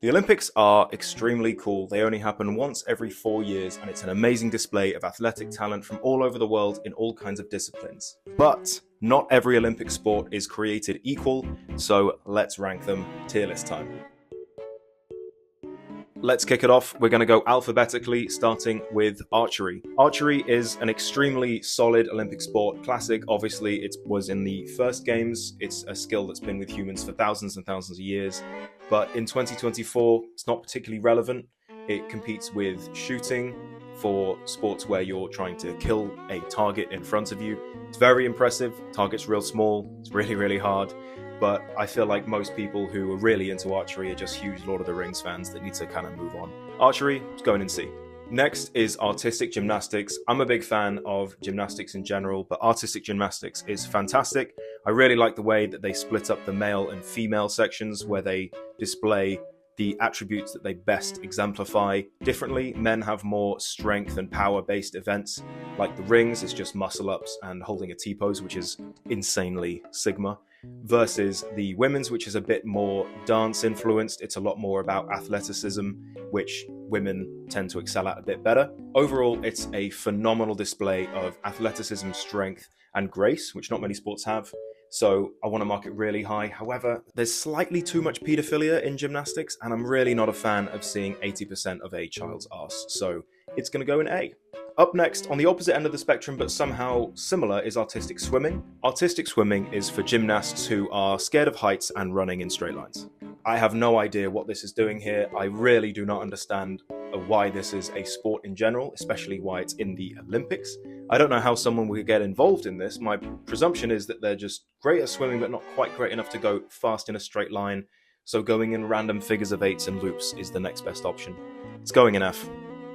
The Olympics are extremely cool. They only happen once every 4 years, and it's an amazing display of athletic talent from all over the world in all kinds of disciplines. But not every Olympic sport is created equal, so let's rank them. Tier list time. Let's kick it off. We're going to go alphabetically, starting with archery. Archery is an extremely solid Olympic sport. Classic, obviously, it was in the first games. It's a skill that's been with humans for thousands and thousands of years. But in 2024, it's not particularly relevant. It competes with shooting for sports where you're trying to kill a target in front of you. It's very impressive. Target's real small. It's really, really hard. But I feel like most people who are really into archery are just huge Lord of the Rings fans that need to kind of move on. Archery, let's go in and see. Next is artistic gymnastics. I'm a big fan of gymnastics in general, but artistic gymnastics is fantastic. I really like the way that they split up the male and female sections where they display the attributes that they best exemplify differently. Men have more strength and power-based events, like the rings, it's just muscle-ups and holding a T-pose, which is insanely Sigma, versus the women's, which is a bit more dance-influenced. It's a lot more about athleticism, which women tend to excel at a bit better. Overall, it's a phenomenal display of athleticism, strength, and grace, which not many sports have. So I want to mark it really high. However, there's slightly too much paedophilia in gymnastics, and I'm really not a fan of seeing 80% of a child's arse. So it's going to go in A. Up next, on the opposite end of the spectrum, but somehow similar, is artistic swimming. Artistic swimming is for gymnasts who are scared of heights and running in straight lines. I have no idea what this is doing here. I really do not understand why this is a sport in general, especially why it's in the Olympics. I don't know how someone would get involved in this. My presumption is that they're just great at swimming, but not quite great enough to go fast in a straight line. So going in random figures of eights and loops is the next best option. It's going in F.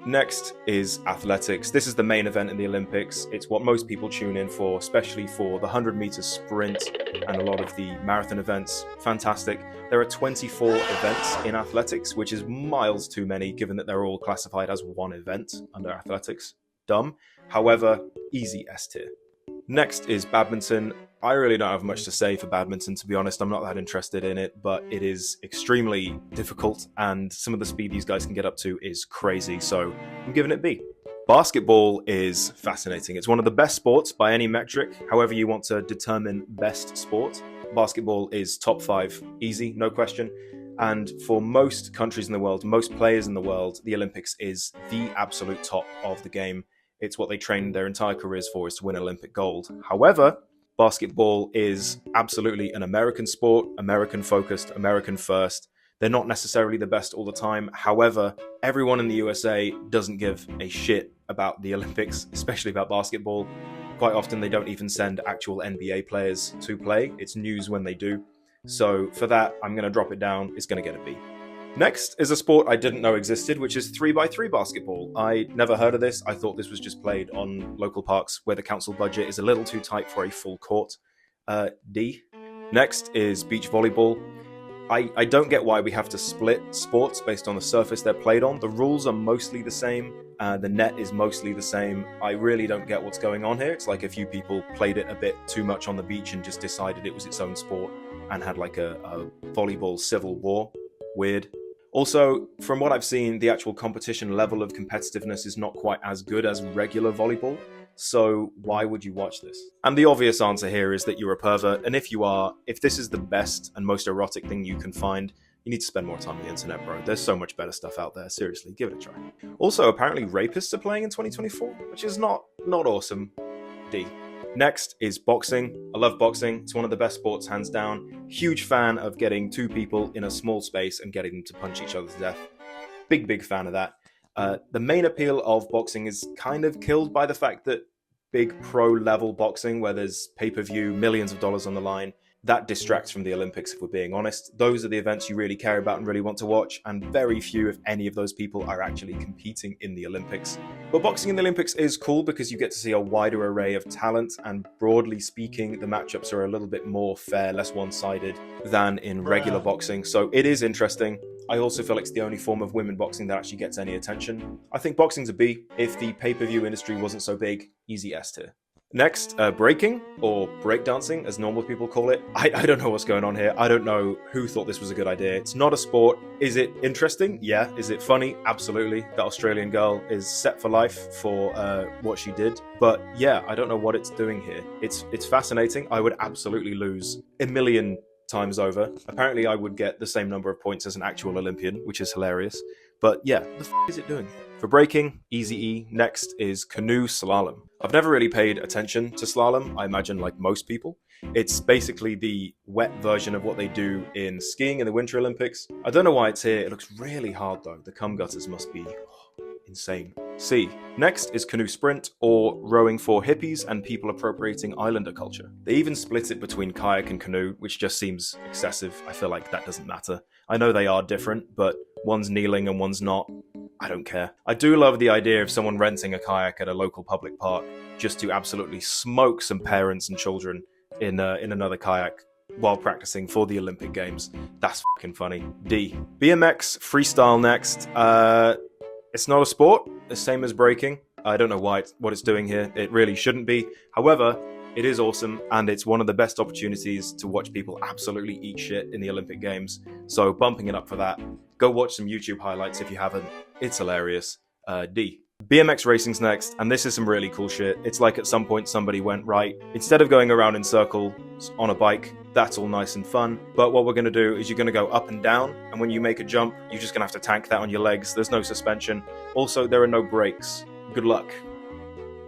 Next is athletics. This is the main event in the Olympics. It's what most people tune in for, especially for the 100-meter sprint and a lot of the marathon events. Fantastic. There are 24 events in athletics, which is miles too many, given that they're all classified as one event under athletics. Dumb. However, easy S tier. Next is badminton. I really don't have much to say for badminton, to be honest. I'm not that interested in it, but it is extremely difficult, and some of the speed these guys can get up to is crazy, so I'm giving it B. Basketball is fascinating. It's one of the best sports by any metric, however you want to determine best sport. Basketball is top 5, easy, no question. And for most countries in the world, most players in the world, the Olympics is the absolute top of the game. It's what they train their entire careers for, is to win Olympic gold. However, basketball is absolutely an American sport, American focused, American first. They're not necessarily the best all the time. However, everyone in the USA doesn't give a shit about the Olympics, especially about basketball. Quite often they don't even send actual NBA players to play. It's news when they do. So for that, I'm going to drop it down. It's going to get a B. Next is a sport I didn't know existed, which is 3x3 basketball. I never heard of this. I thought this was just played on local parks where the council budget is a little too tight for a full court. D. Next is beach volleyball. I don't get why we have to split sports based on the surface they're played on. The rules are mostly the same. The net is mostly the same. I really don't get what's going on here. It's like a few people played it a bit too much on the beach and just decided it was its own sport and had like a volleyball civil war. Weird. Also, from what I've seen, the actual competition level of competitiveness is not quite as good as regular volleyball. So why would you watch this? And the obvious answer here is that you're a pervert. And if you are, if this is the best and most erotic thing you can find, you need to spend more time on the internet, bro. There's so much better stuff out there. Seriously, give it a try. Also, apparently rapists are playing in 2024, which is not awesome. D. Next is boxing. I love boxing. It's one of the best sports, hands down. Huge fan of getting two people in a small space and getting them to punch each other to death. Big fan of that. The main appeal of boxing is kind of killed by the fact that big pro-level boxing, where there's pay-per-view, millions of dollars on the line, that distracts from the Olympics, if we're being honest. Those are the events you really care about and really want to watch, and very few, if any of those people, are actually competing in the Olympics. But boxing in the Olympics is cool because you get to see a wider array of talent, and broadly speaking, the matchups are a little bit more fair, less one-sided than in regular boxing. So it is interesting. I also feel like it's the only form of women boxing that actually gets any attention. I think boxing's a B. If the pay-per-view industry wasn't so big, easy S tier. Next, breaking, or breakdancing, as normal people call it. I don't know what's going on here. I don't know who thought this was a good idea. It's not a sport. Is it interesting? Yeah. Is it funny? Absolutely. The Australian girl is set for life for what she did. But yeah, I don't know what it's doing here. It's fascinating. I would absolutely lose a million times over. Apparently, I would get the same number of points as an actual Olympian, which is hilarious. But yeah, the f*** is it doing? For breaking, easy E. Next is canoe slalom. I've never really paid attention to slalom, I imagine like most people. It's basically the wet version of what they do in skiing in the Winter Olympics. I don't know why it's here. It looks really hard though. The cum gutters must be insane. C. Next is canoe sprint, or rowing for hippies and people appropriating islander culture. They even split it between kayak and canoe, which just seems excessive. I feel like that doesn't matter. I know they are different, but one's kneeling and one's not. I don't care. I do love the idea of someone renting a kayak at a local public park just to absolutely smoke some parents and children in another kayak while practicing for the Olympic Games. That's fucking funny. D. BMX freestyle next. It's not a sport, the same as breaking. I don't know what it's doing here. It really shouldn't be. However, it is awesome, and it's one of the best opportunities to watch people absolutely eat shit in the Olympic Games. So bumping it up for that. Go watch some YouTube highlights if you haven't. It's hilarious. D. BMX racing's next, and this is some really cool shit. It's like at some point somebody went, right, instead of going around in circles on a bike, that's all nice and fun, but what we're going to do is you're going to go up and down, and when you make a jump, you're just going to have to tank that on your legs. There's no suspension. Also, there are no brakes. Good luck.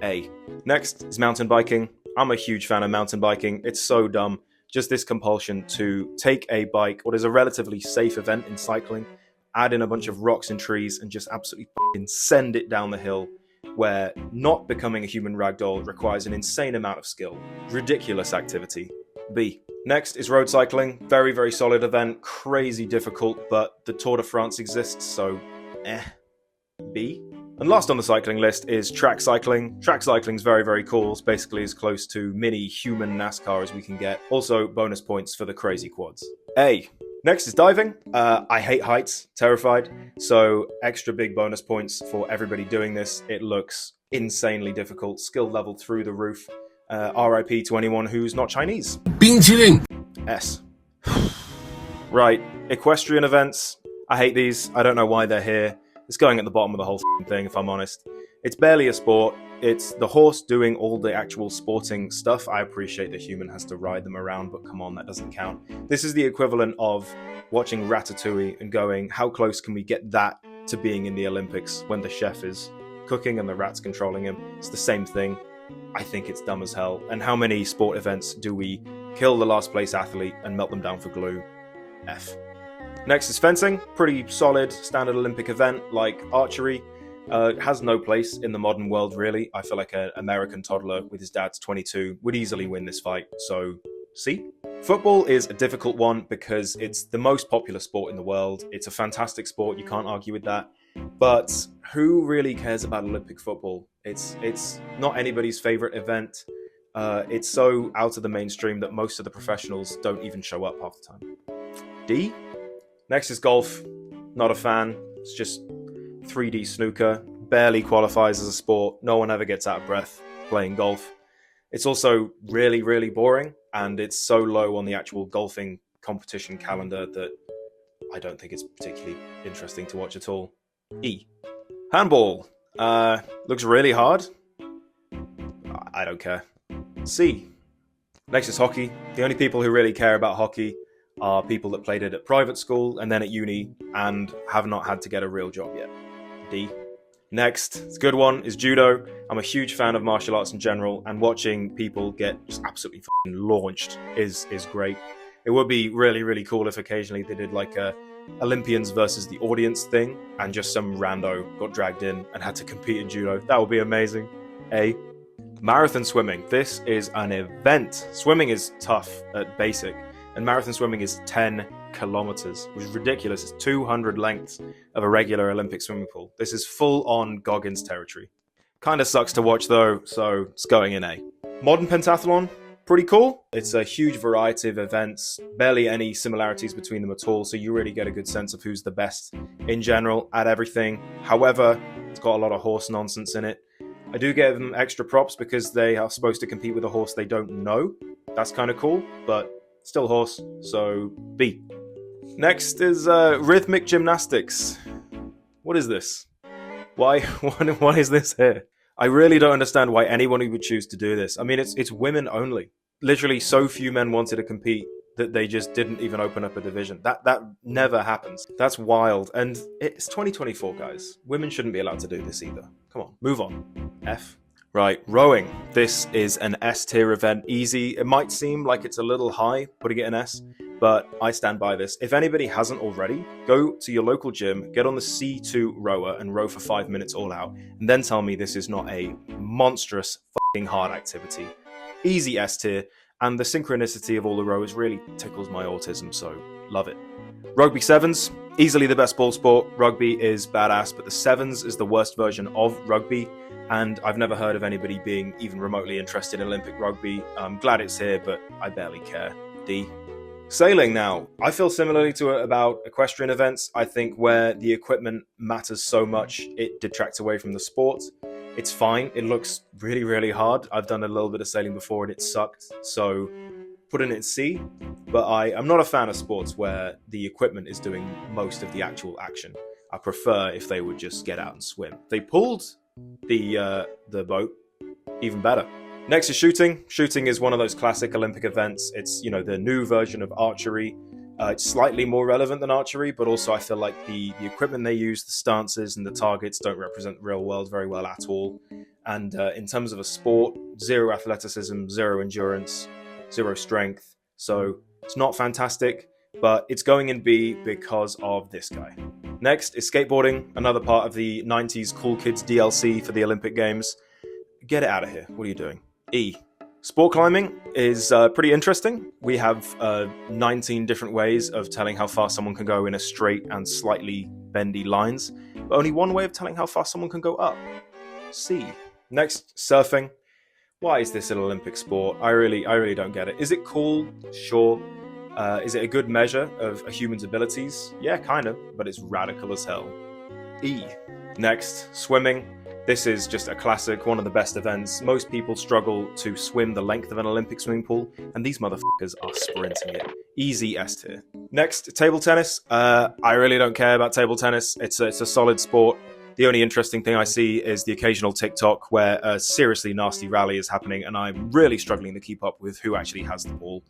A. Next is mountain biking. I'm a huge fan of mountain biking. It's so dumb. Just this compulsion to take a bike, what is a relatively safe event in cycling, add in a bunch of rocks and trees, and just absolutely send it down the hill, where not becoming a human ragdoll requires an insane amount of skill. Ridiculous activity. B. Next is road cycling. Very, very solid event. Crazy difficult, but the Tour de France exists, so B. And last on the cycling list is track cycling. Track cycling is very, very cool. It's basically as close to mini human NASCAR as we can get. Also, bonus points for the crazy quads. A. Next is diving. I hate heights, terrified. So extra big bonus points for everybody doing this. It looks insanely difficult, skill level through the roof. RIP to anyone who's not Chinese. 冰淇淋 S. Right, equestrian events. I hate these. I don't know why they're here. It's going at the bottom of the whole thing, if I'm honest. It's barely a sport. It's the horse doing all the actual sporting stuff. I appreciate the human has to ride them around, but come on, that doesn't count. This is the equivalent of watching Ratatouille and going, how close can we get that to being in the Olympics when the chef is cooking and the rat's controlling him? It's the same thing. I think it's dumb as hell. And how many sport events do we kill the last place athlete and melt them down for glue? F. Next is fencing. Pretty solid standard Olympic event like archery. Has no place in the modern world, really. I feel like an American toddler with his dad's 22 would easily win this fight, so C. Football is a difficult one because it's the most popular sport in the world. It's a fantastic sport, you can't argue with that. But who really cares about Olympic football? It's not anybody's favorite event. It's so out of the mainstream that most of the professionals don't even show up half the time. D. Next is golf. Not a fan. It's just 3D snooker. Barely qualifies as a sport. No one ever gets out of breath playing golf. It's also really, really boring, and it's so low on the actual golfing competition calendar that I don't think it's particularly interesting to watch at all. E. Handball. Looks really hard. I don't care. C. Next is hockey. The only people who really care about hockey are people that played it at private school and then at uni and have not had to get a real job yet. D. Next, it's a good one, is judo. I'm a huge fan of martial arts in general, and watching people get just absolutely launched is great. It would be really, really cool if occasionally they did like a Olympians versus the audience thing, and just some rando got dragged in and had to compete in judo. That would be amazing. A. Marathon swimming. This is an event. Swimming is tough at basic, and marathon swimming is 10 kilometers, which is ridiculous. It's 200 lengths of a regular Olympic swimming pool. This is full-on Goggins territory. Kind of sucks to watch though, so it's going in A. Modern pentathlon, pretty cool. It's a huge variety of events, barely any similarities between them at all, so you really get a good sense of who's the best in general at everything. However, it's got a lot of horse nonsense in it. I do give them extra props because they are supposed to compete with a horse they don't know. That's kind of cool, but still horse, so B. Next is rhythmic gymnastics. What is this? Why is this here? I really don't understand why anyone would choose to do this. I mean, it's women only. Literally, so few men wanted to compete that they just didn't even open up a division. That never happens. That's wild. And it's 2024, guys. Women shouldn't be allowed to do this either. Come on, move on. F. Right, rowing. This is an S tier event. Easy. It might seem like it's a little high, putting it in S, but I stand by this. If anybody hasn't already, go to your local gym, get on the C2 rower and row for 5 minutes all out, and then tell me this is not a monstrous fucking hard activity. Easy S tier, and the synchronicity of all the rowers really tickles my autism, so love it. Rugby sevens, easily the best ball sport. Rugby is badass, but the sevens is the worst version of rugby, and I've never heard of anybody being even remotely interested in Olympic rugby. I'm glad it's here, but I barely care. D. Sailing now. I feel similarly to it about equestrian events. I think where the equipment matters so much, it detracts away from the sport. It's fine. It looks really, really hard. I've done a little bit of sailing before and it sucked, so putting it in C. But I'm not a fan of sports where the equipment is doing most of the actual action. I prefer if they would just get out and swim. If they pulled the boat, even better. Next is shooting. Shooting is one of those classic Olympic events. It's, the new version of archery. It's slightly more relevant than archery, but also I feel like the equipment they use, the stances and the targets don't represent the real world very well at all. And in terms of a sport, zero athleticism, zero endurance, zero strength. So it's not fantastic, but it's going in B because of this guy. Next is skateboarding, another part of the 90s Cool Kids DLC for the Olympic Games. Get it out of here. What are you doing? E. Sport climbing is pretty interesting. We have 19 different ways of telling how far someone can go in a straight and slightly bendy lines, but only one way of telling how far someone can go up. C. Next, surfing. Why is this an Olympic sport? I really don't get it. Is it cool? Sure. Is it a good measure of a human's abilities? Yeah, kind of, but it's radical as hell. E. Next, swimming. This is just a classic, one of the best events. Most people struggle to swim the length of an Olympic swimming pool, and these motherfuckers are sprinting it. Easy S tier. Next, table tennis. I really don't care about table tennis. It's a solid sport. The only interesting thing I see is the occasional TikTok where a seriously nasty rally is happening, and I'm really struggling to keep up with who actually has the ball.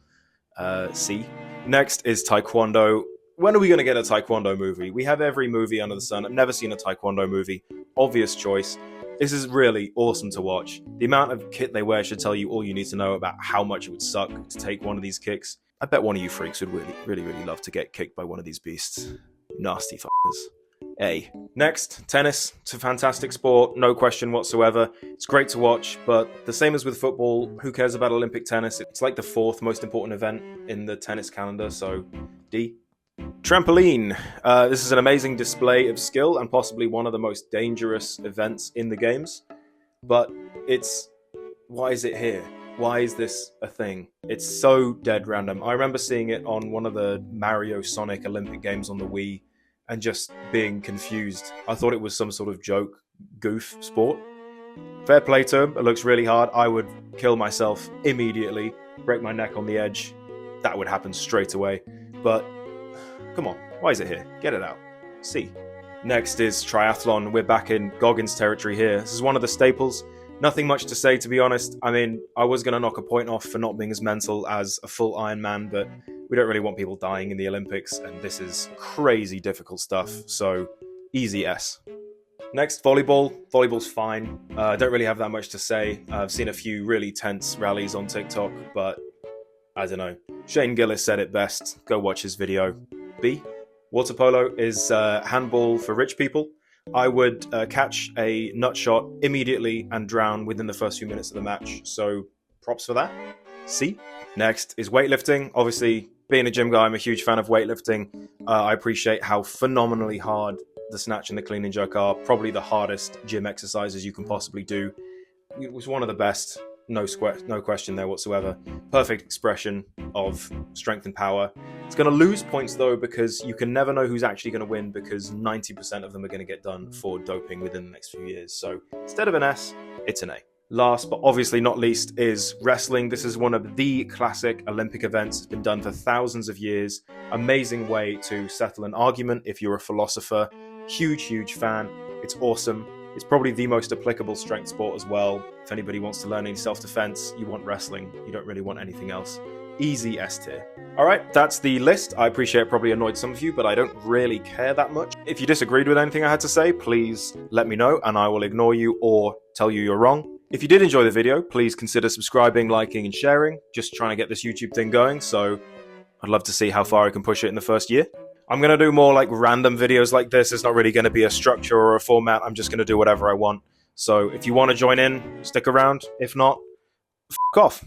C. Next is taekwondo. When are we going to get a taekwondo movie? We have every movie under the sun. I've never seen a taekwondo movie. Obvious choice. This is really awesome to watch. The amount of kit they wear should tell you all you need to know about how much it would suck to take one of these kicks. I bet one of you freaks would really love to get kicked by one of these beasts. Nasty fuckers. A. Next, tennis. It's a fantastic sport, no question whatsoever. It's great to watch, but the same as with football, who cares about Olympic tennis? It's like the fourth most important event in the tennis calendar, so D. Trampoline. This is an amazing display of skill and possibly one of the most dangerous events in the games. But why is it here? Why is this a thing? It's so dead random. I remember seeing it on one of the Mario Sonic Olympic games on the Wii and just being confused. I thought it was some sort of joke, goof sport. Fair play to him. It looks really hard. I would kill myself immediately, break my neck on the edge. That would happen straight away. But come on, why is it here? Get it out. C. Next is triathlon. We're back in Goggins territory here. This is one of the staples. Nothing much to say, to be honest. I mean, I was going to knock a point off for not being as mental as a full Ironman, but we don't really want people dying in the Olympics, and this is crazy difficult stuff, so easy S. Next, volleyball. Volleyball's fine. I don't really have that much to say. I've seen a few really tense rallies on TikTok, but I don't know. Shane Gillis said it best. Go watch his video. B. Water polo is handball for rich people. I would catch a nut shot immediately and drown within the first few minutes of the match, so props for that. C. Next is weightlifting. Obviously, being a gym guy, I'm a huge fan of weightlifting. I appreciate how phenomenally hard the snatch and the clean and jerk are. Probably the hardest gym exercises you can possibly do. It was one of the best. No question there whatsoever. Perfect expression of strength and power. It's going to lose points though because you can never know who's actually going to win because 90% of them are going to get done for doping within the next few years. So instead of an S, it's an A. Last but obviously not least is wrestling. This is one of the classic Olympic events. It's been done for thousands of years. Amazing way to settle an argument if you're a philosopher. Huge fan. It's awesome. It's probably the most applicable strength sport as well. If anybody wants to learn any self-defense, you want wrestling. You don't really want anything else. Easy S tier. Alright, that's the list. I appreciate it probably annoyed some of you, but I don't really care that much. If you disagreed with anything I had to say, please let me know and I will ignore you or tell you you're wrong. If you did enjoy the video, please consider subscribing, liking, and sharing. Just trying to get this YouTube thing going, so I'd love to see how far I can push it in the first year. I'm going to do more like random videos like this. It's not really going to be a structure or a format. I'm just going to do whatever I want. So if you want to join in, stick around. If not, f*** off.